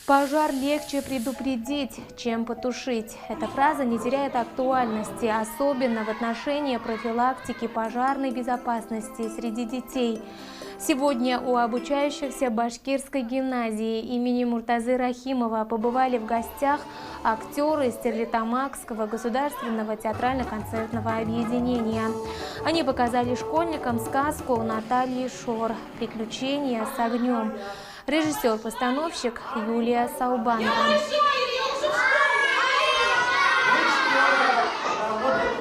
Пожар легче предупредить, чем потушить. Эта фраза не теряет актуальности, особенно в отношении профилактики пожарной безопасности среди детей. Сегодня у обучающихся Башкирской гимназии имени Муртазы Рахимова побывали в гостях актеры Стерлитамакского государственного театрально-концертного объединения. Они показали школьникам сказку Натальи Шор «Приключения с огнем». Режиссер-постановщик Юлия Салбанова.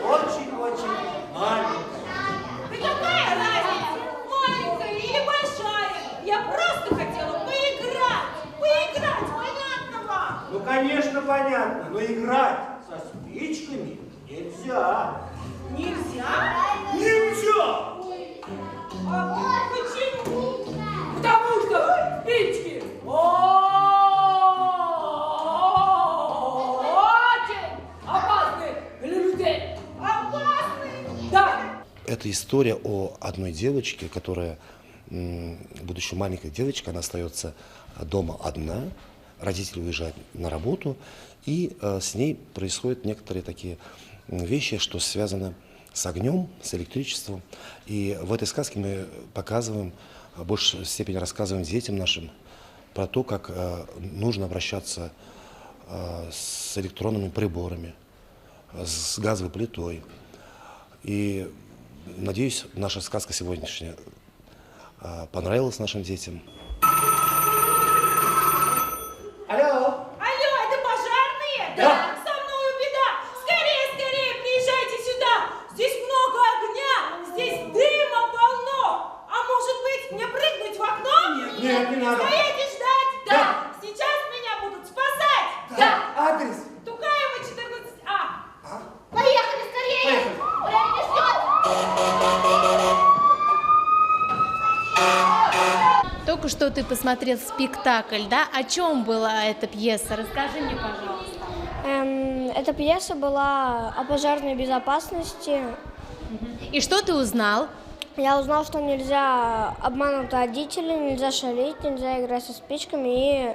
Очень-очень маленькая. Да какая разница, маленькая или большая? Я просто хотела поиграть. Поиграть, понятно вам? Ну, конечно, понятно, но играть со спичками нельзя. Нельзя? Нельзя! А почему? Потому что спички очень опасны для людей. Опасны? Да. Это история о одной девочке, которая, будучи маленькой девочкой, она остается дома одна, родители уезжают на работу, и с ней происходят некоторые такие вещи, что связано с огнем, с электричеством. И в этой сказке мы показываем, в большей степени рассказываем детям нашим про то, как нужно обращаться с электронными приборами, с газовой плитой. И надеюсь, наша сказка сегодняшняя понравилась нашим детям. Алло! Алло, это пожарные? Да. Со мною беда. Скорее, скорее, приезжайте сюда. Здесь много огня, здесь дыма полно. А может быть, мне прыгнуть в окно? Нет, не надо. Стоять и ждать? Да. Сейчас меня будут спасать. Да. Адрес? Тукаева, 14А. Поехали скорее! Поехали. Время ждет! Только что ты посмотрел спектакль, да? О чем была эта пьеса? Расскажи мне, пожалуйста. Эта пьеса была о пожарной безопасности. И что ты узнал? Я узнал, что нельзя обманывать родителей, нельзя шалить, нельзя играть со спичками и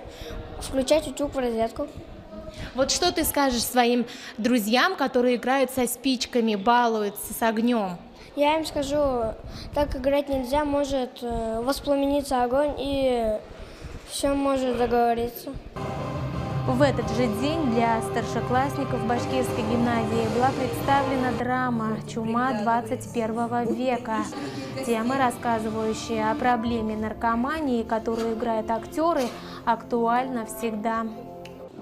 включать утюг в розетку. Вот что ты скажешь своим друзьям, которые играют со спичками, балуются с огнем? Я им скажу, так играть нельзя, может воспламениться огонь и все может загореться. В этот же день для старшеклассников Башкирской гимназии была представлена драма «Чума 21 века». Тема, рассказывающая о проблеме наркомании, которую играют актеры, актуальна всегда.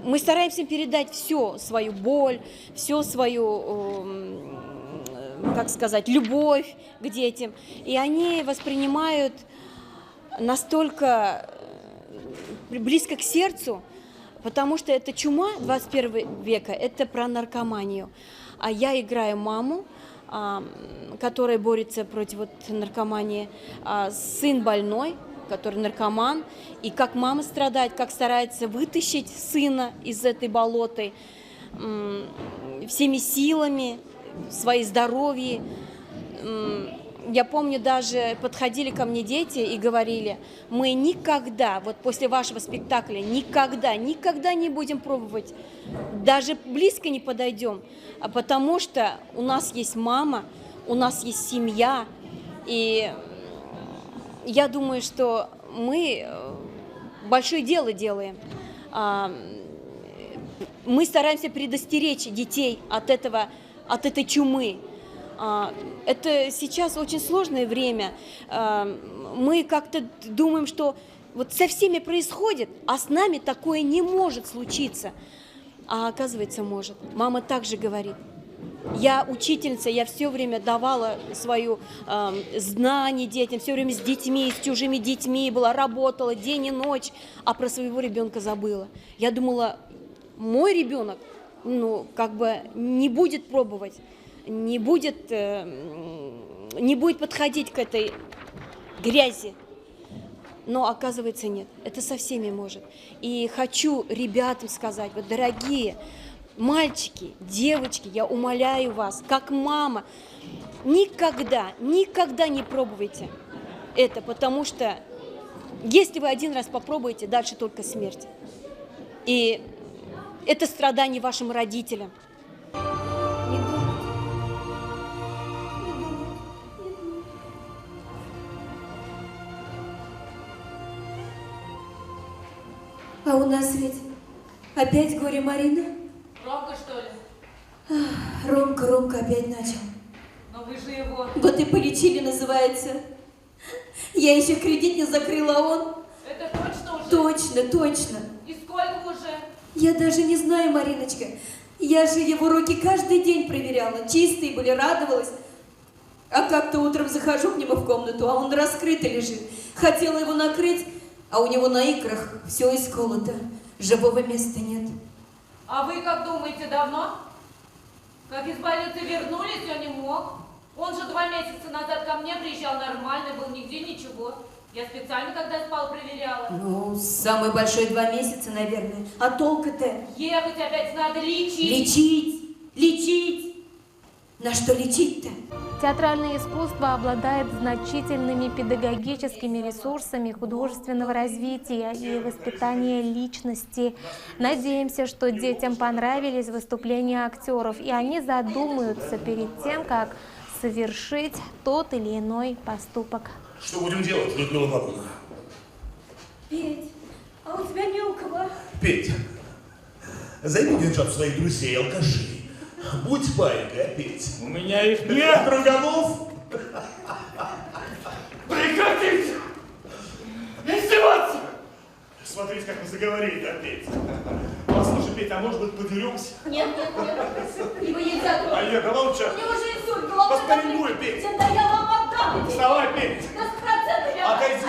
Мы стараемся передать всю свою боль, всю свою, как сказать, любовь к детям. И они воспринимают настолько близко к сердцу, потому что это чума 21 века, это про наркоманию. А я играю маму, которая борется против наркомании, сын больной, который наркоман, и как мама страдает, как старается вытащить сына из этой болоты всеми силами, свои здоровье. Я помню, даже подходили ко мне дети и говорили, мы никогда, вот после вашего спектакля, никогда не будем пробовать, даже близко не подойдем, потому что у нас есть мама, у нас есть семья, и я думаю, что мы большое дело делаем. Мы стараемся предостеречь детей от этой чумы. Это сейчас очень сложное время. Мы как-то думаем, что вот со всеми происходит, а с нами такое не может случиться. А оказывается, может. Мама также говорит. Я учительница, я все время давала свое знание детям, все время с детьми, с чужими детьми была, работала день и ночь, а про своего ребенка забыла. Я думала, мой ребенок, не будет пробовать, не будет подходить к этой грязи. Но оказывается нет, это со всеми может. И хочу ребятам сказать, вот, дорогие мальчики, девочки, я умоляю вас, как мама, никогда не пробуйте это, потому что если вы один раз попробуете, дальше только смерть. И это страдание вашим родителям. Не думать. А у нас ведь опять горе Марина. Ромка, что ли? Ромка опять начал. Но вы же его... Вот и полечили, называется. Я еще кредит не закрыла, а он... Это точно уже? Точно. И сколько уже? Я даже не знаю, Мариночка. Я же его руки каждый день проверяла. Чистые были, радовалась. А как-то утром захожу к нему в комнату, а он раскрытый лежит. Хотела его накрыть, а у него на икрах все исколото. Живого места нет. А вы как думаете, давно? Как из больницы вернулись, он не мог. Он же 2 месяца назад ко мне приезжал, нормальный был, нигде ничего. Я специально, когда спал, проверяла. Ну, самый большой 2 месяца, наверное. А толку-то? Ехать опять надо, лечить. Лечить. На что лечить-то? Театральное искусство обладает значительными педагогическими ресурсами художественного развития и воспитания личности. Надеемся, что детям понравились выступления актеров, и они задумаются перед тем, как совершить тот или иной поступок. Что будем делать, Людмила Ивановна? Петь, а у тебя не у кого? Петь, займи деньжат своих друзей, алкашей. Будь паинькой, а Петь. У меня их Нет, Друганов! Прекратите! Издеваться! Смотрите, как вы заговорили, да, Петь? Послушай, Петь, а может быть подеремся? Нет. Его нельзя трогать. А я, да лучше. У него же инсульт, головной Поспорим, Петь. Да я вам отдам. Вставай, Петь. Да с процентами. Отойдите,